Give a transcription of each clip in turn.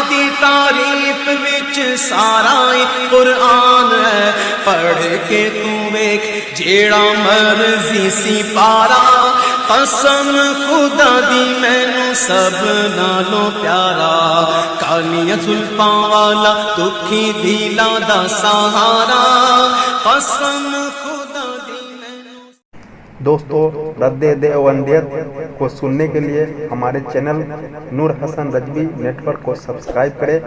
دی تعریف وچ سارا قرآن ہے، پڑھ کے تو ویکھ جیڑا مرضی سی پارا، قسم خدا دی مینوں سب نالوں پیارا، کالیاں زلفاں والا دکھی دلاں دا سہارا، قسم خدا دی مینوں۔ دوستو، رد دیوبندیت کو سننے کے لیے ہمارے چینل نور حسن رجوی نیٹ ورک کو سبسکرائب کریں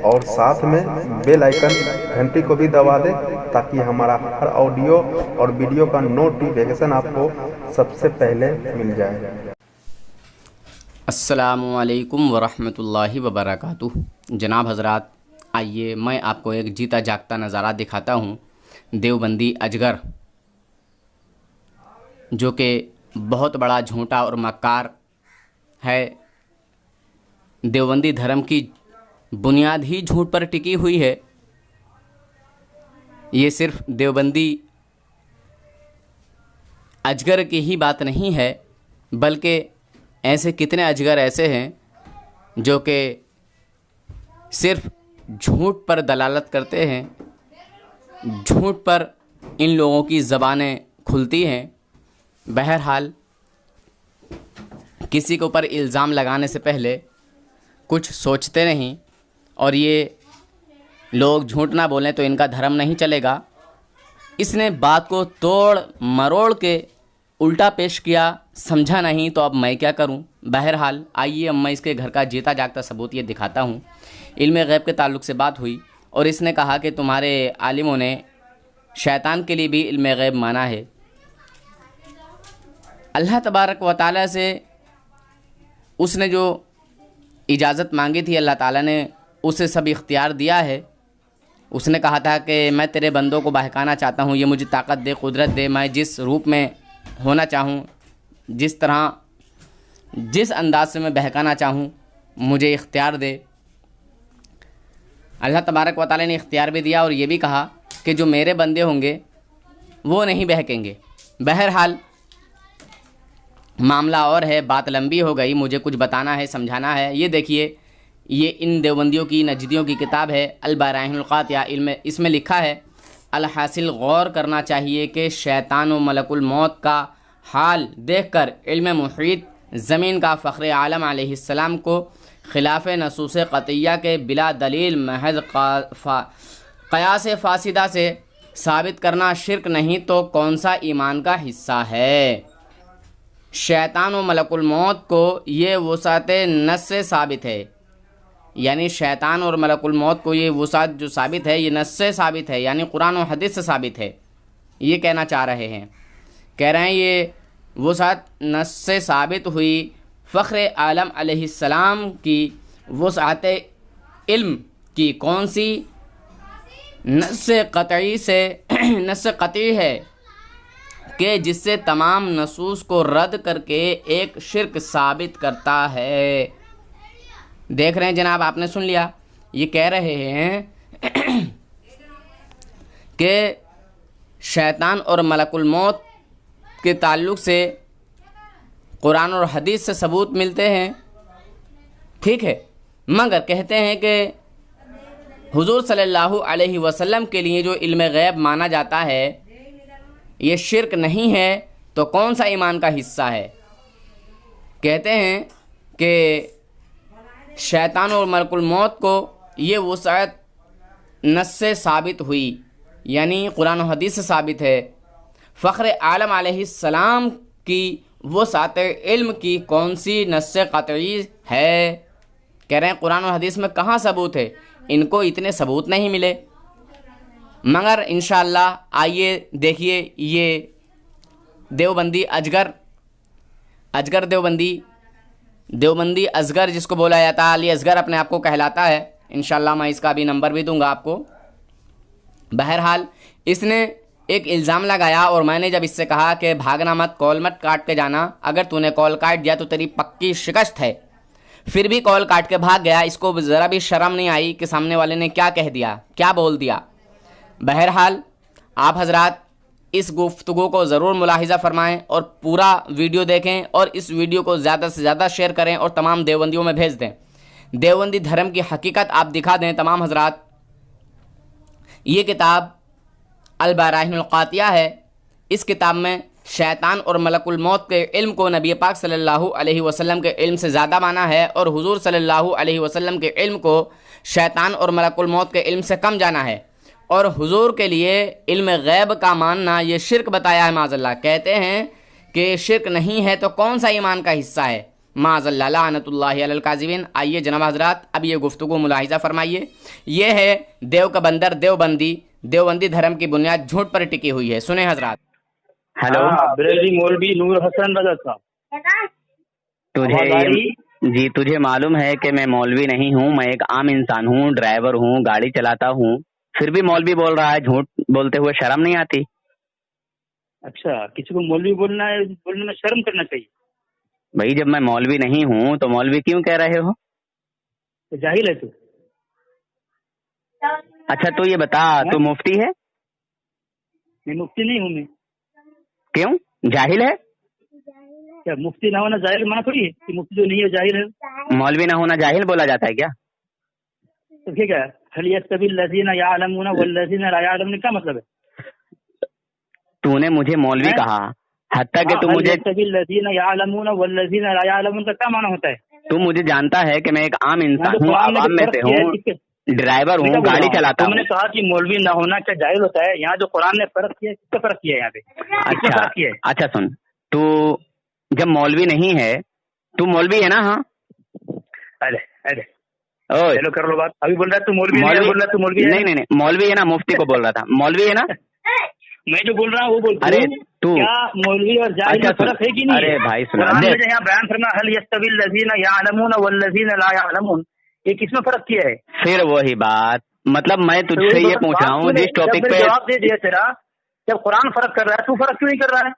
اور ساتھ میں بیل آئیکن گھنٹی کو بھی دبا دیں تاکہ ہمارا ہر آڈیو اور ویڈیو کا نوٹیفیکیشن آپ کو سب سے پہلے مل جائے۔ السلام علیکم ورحمۃ اللہ وبرکاتہ۔ جناب حضرات، آئیے میں آپ کو ایک جیتا جاگتا نظارہ دکھاتا ہوں دیوبندی اجگر، جو کہ بہت بڑا جھوٹا اور مکار ہے۔ دیوبندی دھرم کی بنیاد ہی جھوٹ پر ٹکی ہوئی ہے۔ یہ صرف دیوبندی اجگر کی ہی بات نہیں ہے، بلکہ ایسے کتنے اجگر ایسے ہیں جو کہ صرف جھوٹ پر دلالت کرتے ہیں، جھوٹ پر ان لوگوں کی زبانیں کھلتی ہیں۔ بہرحال، کسی کے اوپر الزام لگانے سے پہلے کچھ سوچتے نہیں، اور یہ لوگ جھوٹ نہ بولیں تو ان کا دھرم نہیں چلے گا۔ اس نے بات کو توڑ مروڑ کے الٹا پیش کیا، سمجھا نہیں، تو اب میں کیا کروں۔ بہرحال آئیے اب میں اس کے گھر کا جیتا جاگتا ثبوت یہ دکھاتا ہوں۔ علم غیب کے تعلق سے بات ہوئی اور اس نے کہا کہ تمہارے عالموں نے شیطان کے لیے بھی علم غیب مانا ہے۔ اللہ تبارک و تعالیٰ سے اس نے جو اجازت مانگی تھی، اللہ تعالیٰ نے اسے سب اختیار دیا ہے۔ اس نے کہا تھا کہ میں تیرے بندوں کو بہکانا چاہتا ہوں، یہ مجھے طاقت دے، قدرت دے، میں جس روپ میں ہونا چاہوں، جس طرح جس انداز سے میں بہکانا چاہوں، مجھے اختیار دے۔ اللہ تبارک و تعالیٰ نے اختیار بھی دیا اور یہ بھی کہا کہ جو میرے بندے ہوں گے وہ نہیں بہکیں گے۔ بہرحال معاملہ اور ہے، بات لمبی ہو گئی، مجھے کچھ بتانا ہے، سمجھانا ہے۔ یہ دیکھیے، یہ ان دیوبندیوں کی نجدیوں کی کتاب ہے البراہین القاطعہ۔ اس میں لکھا ہے، الحاصل غور کرنا چاہیے کہ شیطان و ملک الموت کا حال دیکھ کر علم محیط زمین کا فخر عالم علیہ السلام کو خلاف نصوص قطعیہ کے بلا دلیل محض قیاس فاسدہ سے ثابت کرنا شرک نہیں تو کون سا ایمان کا حصہ ہے۔ شیطان و ملک الموت کو یہ وسعت نص سے ثابت ہے، یعنی شیطان اور ملک الموت کو یہ وسعت جو ثابت ہے، یہ نص سے ثابت ہے، یعنی قرآن و حدیث سے ثابت ہے۔ یہ کہنا چاہ رہے ہیں، کہہ رہے ہیں یہ وسعت نص سے ثابت ہوئی۔ فخر عالم علیہ السلام کی وسعت علم کی کون سی نص قطعی ہے کہ جس سے تمام نصوص کو رد کر کے ایک شرک ثابت کرتا ہے۔ دیکھ رہے ہیں جناب، آپ نے سن لیا، یہ کہہ رہے ہیں کہ شیطان اور ملک الموت کے تعلق سے قرآن اور حدیث سے ثبوت ملتے ہیں، ٹھیک ہے، مگر کہتے ہیں کہ حضور صلی اللہ علیہ وسلم کے لیے جو علم غیب مانا جاتا ہے یہ شرک نہیں ہے تو کون سا ایمان کا حصہ ہے۔ کہتے ہیں کہ شیطان اور ملک الموت کو یہ وسعت نص سے ثابت ہوئی، یعنی قرآن و حدیث سے ثابت ہے۔ فخر عالم علیہ السلام کی وسعت علم کی کون سی نص قطعی ہے؟ کہہ رہے ہیں قرآن و حدیث میں کہاں ثبوت ہے؟ ان کو اتنے ثبوت نہیں ملے، مگر انشاءاللہ آئیے دیکھیے یہ دیوبندی اجگر دیوبندی ازگر جس کو بولا جاتا ہے، علی اصغر اپنے آپ کو کہلاتا ہے۔ انشاءاللہ میں اس کا بھی نمبر بھی دوں گا آپ کو۔ بہرحال اس نے ایک الزام لگایا اور میں نے جب اس سے کہا کہ بھاگنا مت، کال مت کاٹ کے جانا، اگر تو نے کال کاٹ دیا تو تیری پکی شکست ہے، پھر بھی کال کاٹ کے بھاگ گیا۔ اس کو ذرا بھی شرم نہیں آئی کہ سامنے والے نے کیا کہہ دیا، کیا بول دیا۔ بہرحال آپ حضرات اس گفتگو کو ضرور ملاحظہ فرمائیں اور پورا ویڈیو دیکھیں اور اس ویڈیو کو زیادہ سے زیادہ شیئر کریں اور تمام دیوبندیوں میں بھیج دیں دیوبندی دھرم کی حقیقت آپ دکھا دیں تمام حضرات. یہ کتاب البراہین القاطعہ ہے. اس کتاب میں شیطان اور ملک الموت کے علم کو نبی پاک صلی اللہ علیہ وسلم کے علم سے زیادہ مانا ہے، اور حضور صلی اللہ علیہ وسلم کے علم کو شیطان اور ملک الموت کے علم سے کم جانا ہے، اور حضور کے لیے علم غیب کا ماننا یہ شرک بتایا ہے. معاذ اللہ. کہتے ہیں کہ شرک نہیں ہے تو کون سا ایمان کا حصہ ہے؟ معاذ اللہ، لعنت اللہ علی الکاذبین. آئیے جناب حضرات اب یہ گفتگو ملاحظہ فرمائیے. یہ ہے دیو کا بندر دیوبندی دھرم کی بنیاد جھوٹ پر ٹکی ہوئی ہے. سنیں حضرات. ہیلو بریلوی مولوی نور حسن رضا صاحب، تجھے معلوم ہے کہ میں مولوی نہیں ہوں، میں ایک عام انسان ہوں، ڈرائیور ہوں، گاڑی چلاتا ہوں، پھر بھی مولوی بول رہا ہے. جھوٹ بولتے ہوئے شرم نہیں آتی؟ اچھا، کسی کو مولوی بولنے میں شرم کرنا چاہیے بھائی. جب میں مولوی نہیں ہوں تو مولوی کیوں کہہ رہے ہو؟ تو جاہل ہے تو. اچھا تو یہ بتا، تو مفتی ہے؟ میں مفتی نہیں ہوں. میں کیوں جاہل ہے؟ کیا مفتی نہ ہونا جاہل مانا تھوڑی ہے کہ مفتی جو نہیں ہے جاہل ہے. مولوی نہ ہونا جاہل بولا جاتا ہے کیا؟ تو ٹھیک ہے، هل يستوي الذين يعلمون والذين لا يعلمون کا مطلب ہے؟ تو نے مجھے مولوی کہا، حتیٰ کہ تو هل مجھے يستوي الذين يعلمون والذين لا يعلمون کا کیا معنی ہوتا ہے؟ تو مجھے جانتا ہے کہ میں ایک عام انسان ہوں، عوام میں سے ہوں، ڈرائیور ہوں، گاڑی چلاتا تم ہوں. نے کہا کہ مولوی نہ ہونا کیا جاہل ہوتا ہے؟ یہاں جو قرآن نے فرق کیا ہے، کس کا فرق کیا ہے یہاں پہ؟ اچھا سن، تو جب مولوی نہیں ہے تو مولوی ہے نا؟ ہاں چلو کر لو بات. ابھی بول رہا ہے تو مولوی نہیں. نہیں مولوی ہے نا، مفتی کو بول رہا تھا. مولوی ہے نا؟ میں جو بول رہا ہوں وہ بولتا ارے ہوں. تو کیا مولوی اور جاہل میں فرق ہے کہ نہیں؟ ارے بھائی سنا، قرآن نے یہاں بیان کرنا هل يستوي الذين يعلمون والذين لا يعلمون، یہ کس میں فرق کیا ہے؟ پھر وہی بات، مطلب میں تجھ سے یہ پوچھ رہا ہوں جس ٹاپک پہ جواب دے دیا تیرا. جب قرآن فرق کر رہا ہے تو فرق کیوں نہیں کر رہا ہے؟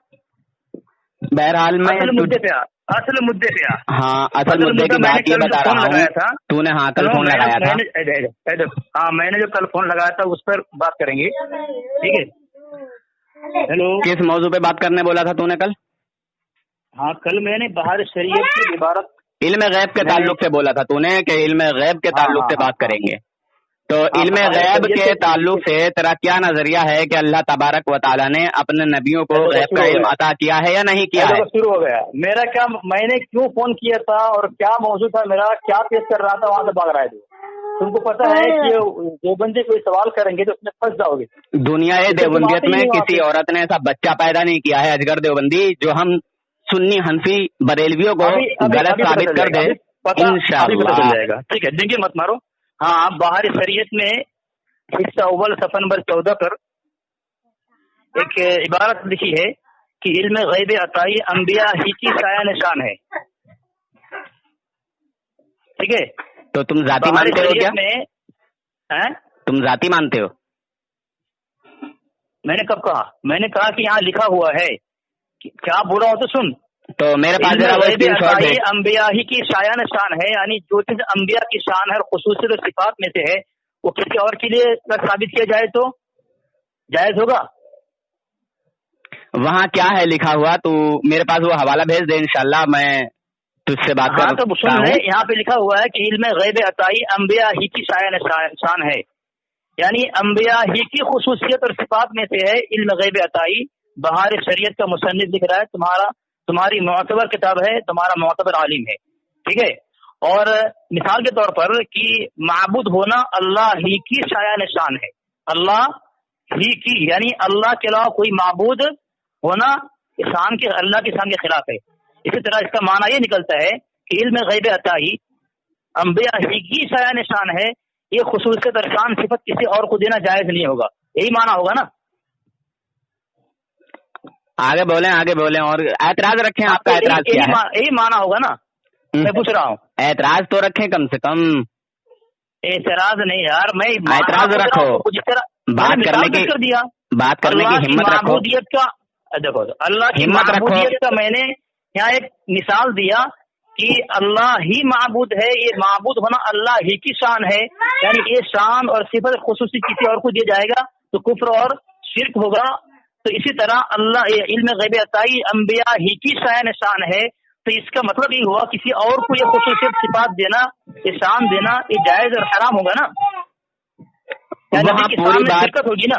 بہرحال میں اصل مدے پہ ہاں اصل مدے کی بات یہ بتا رہا ہوں. تو نے ہاں کل فون لگایا تھا. ہاں میں نے جو کل فون لگایا تھا اس پر بات کریں گے، ٹھیک ہے؟ ہیلو، کس موضوع پہ بات کرنے بولا تھا تو نے کل؟ ہاں کل میں نے بہار شریعت کی عبارت علم غیب کے تعلق سے بولا تھا تو نے کہ علم غیب کے تعلق سے بات کریں گے. تو علم غیب کے تعلق سے تیرا کیا نظریہ ہے کہ اللہ تبارک و تعالیٰ نے اپنے نبیوں کو غیب کا علم عطا کیا ہے یا نہیں کیا ہے؟ شروع ہو گیا میرا. کیا میں نے کیوں فون کیا تھا اور کیا موضوع تھا میرا، کیا پیش کر رہا تھا، وہاں سے بھاگ رہا ہے. تم کو پتا ہے کہ دیوبندی کوئی سوال کریں گے تو اس میں پھنس جاؤ گے. دنیا دیوبندیت میں کسی عورت نے ایسا بچہ پیدا نہیں کیا ہے اجگر دیوبندی جو ہم سنی حنفی بریلویوں کو غلط ثابت کر دے. انشاءاللہ ٹھیک ہے، ڈنگی مت مارو. ہاں بہار شریعت میں حصہ اول صفحہ نمبر 14 پر ایک عبارت لکھی ہے کہ علم غیب عطائی انبیاء ہی کی سایہ نشان ہے. ٹھیک ہے، تو تم ذاتی مانتے ہو کیا؟ تم ذاتی مانتے ہو؟ میں نے کب کہا؟ میں نے کہا کہ یہاں لکھا ہوا ہے. کیا بولا ہو تو سن. تو میرے پاس انبیاء ہی کی سایہ نشان ہے، یعنی جو چیز انبیاء کی شان ہے اور خصوصیت اور صفات میں سے ہے وہ کسی اور کے لیے ثابت کیا جائے تو جائز ہوگا. وہاں کیا ہے لکھا ہوا؟ تو میرے پاس وہ حوالہ بھیج دے، انشاءاللہ میں تجھ سے بات کرتا ہوں. تو سن ہے، یہاں پہ لکھا ہوا ہے کہ علم غیب عطائی انبیاء ہی کی سایہ نشان ہے، یعنی انبیاء ہی کی خصوصیت اور صفات میں سے ہے علم غیب عطائی. بہار شریعت کا مصنف لکھ رہا ہے تمہاری معتبر کتاب ہے، تمہارا معتبر عالم ہے، ٹھیک ہے. اور مثال کے طور پر کہ معبود ہونا اللہ ہی کی سایہ نشان ہے، اللہ ہی کی، یعنی اللہ کے علاوہ کوئی معبود ہونا اللہ کی شان کے خلاف ہے. اسی طرح اس کا معنی یہ نکلتا ہے کہ علم غیب عطائی انبیاء ہی کی سایہ نشان ہے، یہ خصوصیت اور شان صفت کسی اور کو دینا جائز نہیں ہوگا. یہی معنی ہوگا نا؟ آگے بولیں اور اعتراض رکھیں. آپ کا اعتراض کیا ہے؟ یہی معنی ہوگا نا؟ میں پوچھ رہا ہوں. اعتراض تو رکھیں کم سے کم. اعتراض نہیں یار، میں اعتراض رکھو، بات کرنے کی ہمت رکھو. دیکھو اللہ کی معبودیت کا میں نے یہاں ایک مثال دیا کہ اللہ ہی معبود ہے، یہ معبود ہونا اللہ ہی کی شان ہے، یعنی یہ شان اور صفت خصوصی کسی اور کو دیا جائے گا تو کفر اور شرک ہوگا. تو اسی طرح اللہ علم غیب عطائی انبیاء ہی کی سایہ نشان ہے، تو اس کا مطلب یہ ہوا کسی اور کو یہ خصوصیت صفات دینا، یہ شان دینا، یہ جائز اور حرام ہوگا نا؟ وہاں پوری بات شرکت ہوگی نا؟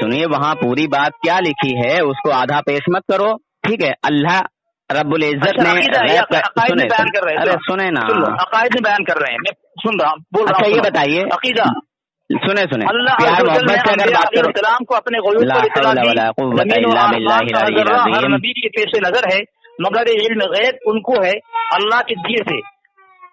سنیے وہاں پوری بات کیا لکھی ہے اس کو آدھا پیش مت کرو، ٹھیک ہے؟ اللہ رب العزت نے عقائد میں بیان کر رہے ہیں، سنیں نا، عقائد میں بیان کر رہے ہیں، میں سن رہا ہوں، بول رہا ہوں۔ اچھا یہ بتائیے، عقیدہ سنیں اللہ پیار محبت سے اگر بات کرو، السلام کو اپنے غیوب پر اطلاع دی، زمین و آسمان کا ذرہ ہر نبی کے پیش نظر ہے، مگر علم غیب ان کو ہے اللہ کے دیے سے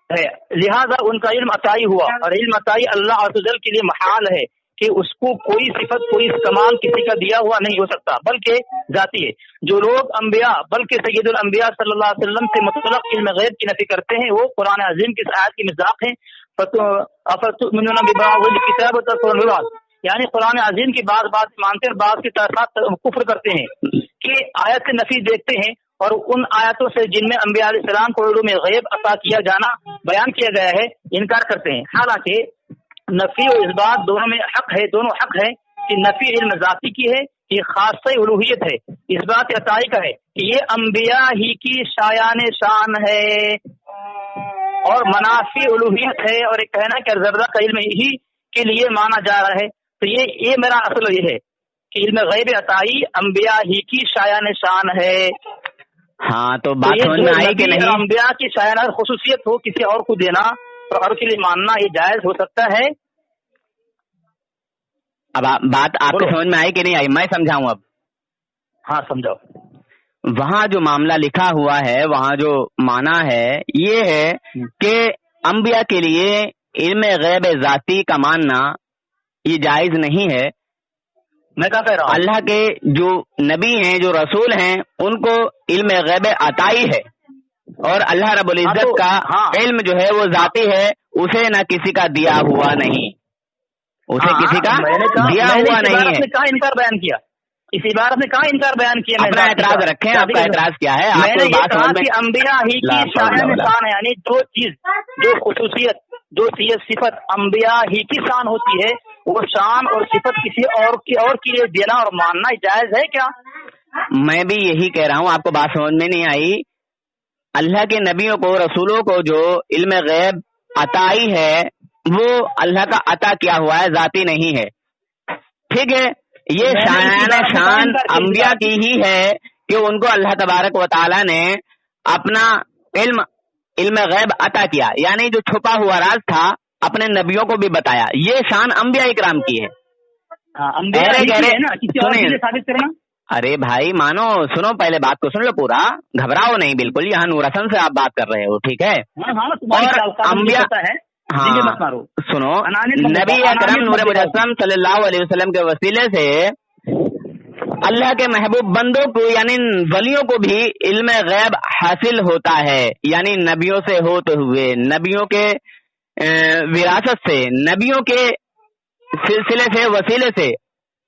ہے، لہذا ان کا علم عطائی ہوا، اور علم عطائی اللہ عز و جل کے لیے محال ہے کہ اس کو کوئی صفت کوئی کمال کسی کا دیا ہوا نہیں ہو سکتا، بلکہ ذاتی ہے۔ جو لوگ انبیاء بلکہ سید الانبیاء صلی اللہ علیہ وسلم سے مطلق علم غیب کی نفی کرتے ہیں، وہ قرآن عظیم کی آیت کی مذاق ہیں، افتؤمنون ببعض الکتاب وتکفرون ببعض، یعنی قرآن عظیم کی بعض بات مانتے ہیں، بعض کے ساتھ کفر کرتے ہیں کہ آیت سے نفی دیکھتے ہیں، اور ان آیتوں سے جن میں انبیاء علیہ السلام کو علوم غیب عطا کیا جانا بیان کیا گیا ہے انکار کرتے ہیں۔ حالانکہ نفی و اثبات دونوں میں حق ہے، دونوں حق ہے کہ نفی علم ذاتی کی ہے، یہ خاصہ الوہیت ہے، اثبات عطائی کا ہے کہ یہ انبیاء ہی کی شایان شان ہے اور منافی الوہیت ہے، اور ایک کہنا کہ ذرہ کا علم ہی کے لیے مانا جا رہا ہے۔ تو یہ میرا اصل یہ ہے کہ علم غیب عطائی انبیاء ہی کی شایان شان ہے۔ ہاں تو بات سمجھ میں آئی کہ نہیں؟ انبیاء کی شایان خصوصیت ہو کسی اور کو دینا اور اور کے لیے ماننا، یہ جائز ہو سکتا ہے؟ اب بات آپ کو سمجھ میں آئی کہ نہیں آئی؟ میں سمجھاؤں اب؟ ہاں سمجھاؤ۔ وہاں جو معاملہ لکھا ہوا ہے، وہاں جو معنی ہے یہ ہے کہ انبیاء کے لیے علم غیب ذاتی کا ماننا یہ جائز نہیں ہے۔ میں کیا کہہ رہا ہوں؟ اللہ کے جو نبی ہیں، جو رسول ہیں، ان کو علم غیب عطائی ہے، اور اللہ رب العزت کا علم جو ہے وہ ذاتی ہے، اسے نہ کسی کا دیا ہوا نہیں، اسے کسی کا دیا ہوا نہیں ہے۔ کہاں انکار بیان کیا؟ اس عبارت نے کہاں انکار بیان کیا؟ اپنا اعتراض رکھیں، آپ کا اعتراض کیا ہے؟ میں نے یہ کہا کہ انبیاء ہی کی شان ہے، یعنی جو چیز، جو خصوصیت، جو صفت انبیاء ہی کی شان ہوتی ہے، وہ شان اور صفت کسی اور کے لیے دینا اور ماننا جائز ہے کیا؟ میں بھی یہی کہہ رہا ہوں، آپ کو بات سمجھ میں نہیں آئی؟ اللہ کے نبیوں کو، رسولوں کو جو علم غیب عطائی ہے وہ اللہ کا عطا کیا ہوا ہے، ذاتی نہیں ہے، ٹھیک ہے؟ یہ شان انبیاء کی ہی ہے کہ ان کو اللہ تبارک و تعالی نے اپنا علم غیب عطا کیا، یعنی جو چھپا ہوا راز تھا اپنے نبیوں کو بھی بتایا، یہ شان انبیاء اکرام کی ہے۔ ارے بھائی مانو، سنو پہلے بات کو سن لو پورا، گھبراؤ نہیں بالکل، یہاں نور حسن سے آپ بات کر رہے ہو، ٹھیک ہے؟ اور انبیاء، ہاں سنو، نبی اکرم نور مجسم صلی اللہ علیہ وسلم کے وسیلے سے اللہ کے محبوب بندوں کو یعنی ولیوں کو بھی علم غیب حاصل ہوتا ہے، یعنی نبیوں سے ہوتے ہوئے، نبیوں کے وراثت سے، نبیوں کے سلسلے سے، وسیلے سے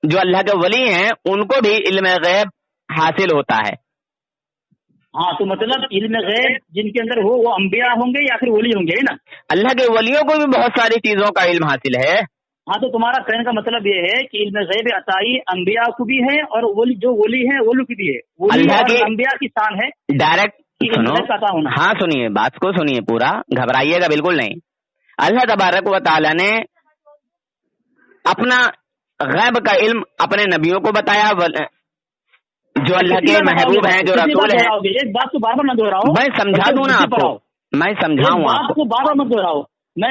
جو اللہ کے ولی ہیں ان کو بھی علم غیب حاصل ہوتا ہے۔ ہاں تو مطلب علم غیب جن کے اندر ہو وہ انبیاء ہوں گے یا پھر ولی ہوں گے نا؟ اللہ کے ولیوں کو بھی بہت ساری چیزوں کا علم حاصل ہے۔ ہاں تو تمہارا کہنے کا مطلب یہ ہے کہ علم غیب عطائی انبیاء کو بھی ہے اور جو ولی ہے وہ لوگ بھی ہے، اللہ کی انبیاء کی شان ہے ڈائریکٹ۔ سنو، ہاں سنیے، بات کو سنیے پورا، گھبرائیے گا بالکل نہیں۔ اللہ تبارک و تعالی نے اپنا غیب کا علم اپنے نبیوں کو بتایا، جو اللہ کے محبوب ہیں، جو رسول ہیں۔ ایک بات کو بار بار نہ دہراؤ، میں سمجھا دوں نا آپ کو، میں سمجھاؤں آپ کو، بار بار مت دہراؤ، میں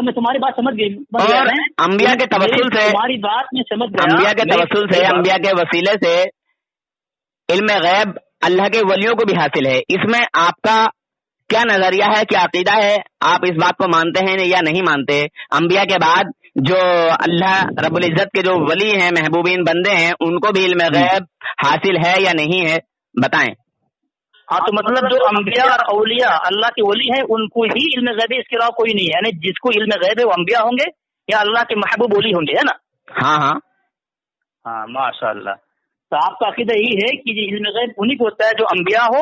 تمہاری بات سمجھ گئی، اور انبیاء کے توسل سے، تمہاری بات میں سمجھ گیا، انبیاء کے توسل سے، انبیاء کے وسیلے سے علم غیب اللہ کے ولیوں کو بھی حاصل ہے۔ اس میں آپ کا کیا نظریہ ہے، کیا عقیدہ ہے؟ آپ اس بات کو مانتے ہیں یا نہیں مانتے؟ انبیاء کے بعد جو اللہ رب العزت کے جو ولی ہیں، محبوبین بندے ہیں، ان کو بھی علم غیب حاصل ہے یا نہیں ہے؟ بتائیں۔ ہاں تو مطلب جو انبیاء اور اولیاء اللہ کے ولی ہیں ان کو ہی علم غیب ہے، اس کے علاوہ کوئی نہیں ہے، یعنی جس کو علم غیب ہے وہ انبیاء ہوں گے یا اللہ کے محبوب ولی ہوں گے، ہے نا؟ ہاں ہاں ہاں، ماشاء اللہ۔ تو آپ کا عقیدہ یہی ہے کہ علم غیب انہیں کو ہوتا ہے جو انبیاء ہو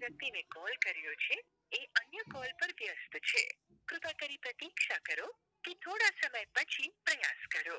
વ્યક્તિને કોલ કર્યો છે એ અન્ય કોલ પર વ્યસ્ત છે. કૃપા કરી પ્રતીક્ષા કરો કે થોડા સમય પછી પ્રયાસ કરો.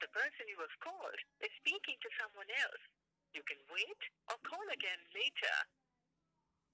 The person you have called is speaking to someone else. You can wait or call again later.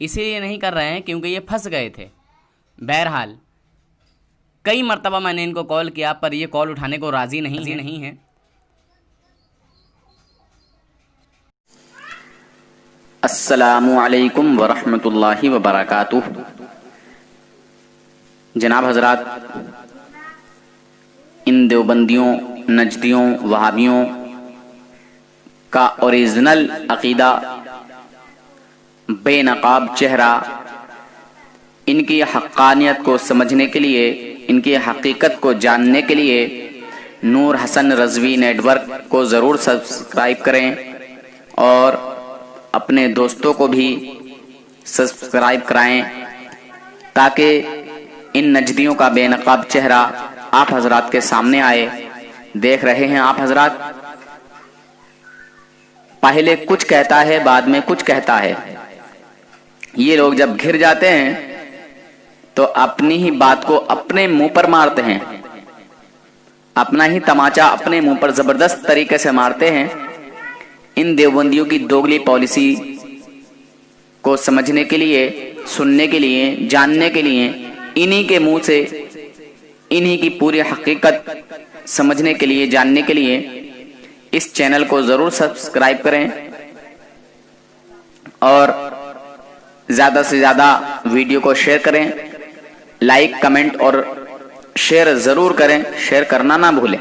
اسی لیے نہیں کر رہے ہیں کیونکہ یہ پھنس گئے تھے. بہرحال کئی مرتبہ میں نے ان کو کال کیا پر یہ کال اٹھانے کو راضی نہیں ہیں. السلام علیکم ورحمۃ اللہ وبرکاتہ. جناب حضرات، ان دیوبندیوں، نجدیوں، وہابیوں کا اوریجنل عقیدہ بے نقاب چہرہ، ان کی حقانیت کو سمجھنے کے لیے، ان کی حقیقت کو جاننے کے لیے نور حسن رضوی نیٹ ورک کو ضرور سبسکرائب کریں اور اپنے دوستوں کو بھی سبسکرائب کرائیں تاکہ ان نجدیوں کا بے نقاب چہرہ آپ حضرات کے سامنے آئے. دیکھ رہے ہیں آپ حضرات، پہلے کچھ کہتا ہے بعد میں کچھ کہتا ہے. یہ لوگ جب گھر جاتے ہیں تو اپنی ہی بات کو اپنے منہ پر مارتے ہیں، اپنا ہی تماچا اپنے منہ پر زبردست طریقے سے مارتے ہیں. ان دیوبندیوں کی دوگلی پالیسی کو سمجھنے کے لیے، سننے کے لیے، جاننے کے لیے، انہی کے منہ سے انہی کی پوری حقیقت سمجھنے کے لیے، جاننے کے لیے اس چینل کو ضرور سبسکرائب کریں اور زیادہ سے زیادہ ویڈیو کو شیئر کریں. لائک، کمنٹ اور شیئر ضرور کریں. شیئر کرنا نہ بھولیں.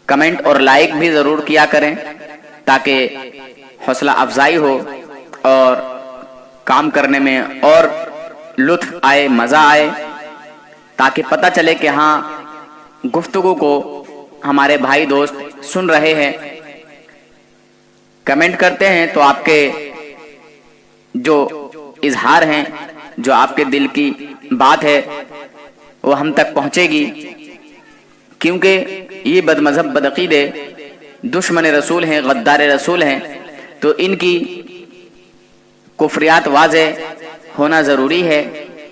کمنٹ اور لائک بھی ضرور کیا کریں تاکہ حوصلہ افزائی ہو اور کام کرنے میں اور لطف آئے، مزہ آئے، تاکہ پتہ چلے کہ ہاں گفتگو کو ہمارے بھائی دوست سن رہے ہیں. کمنٹ کرتے ہیں تو آپ کے جو اظہار ہیں، جو آپ کے دل کی بات ہے وہ ہم تک پہنچے گی، کیونکہ یہ بد مذہب، بدعقیدے، دشمن رسول ہیں، غدار رسول ہیں، تو ان کی کفریات واضح ہونا ضروری ہے.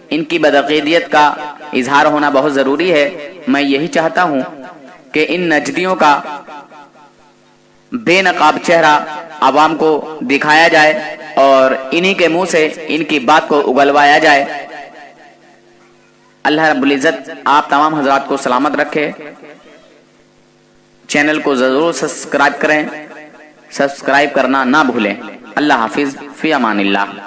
ان کی بدعقیدیت کا اظہار ہونا بہت ضروری ہے. میں یہی چاہتا ہوں کہ ان نجدیوں کا بے نقاب چہرہ عوام کو دکھایا جائے اور انہی کے منہ سے ان کی بات کو اگلوایا جائے. اللہ رب العزت آپ تمام حضرات کو سلامت رکھے. چینل کو ضرور سبسکرائب کریں، سبسکرائب کرنا نہ بھولیں. اللہ حافظ، فی امان اللہ.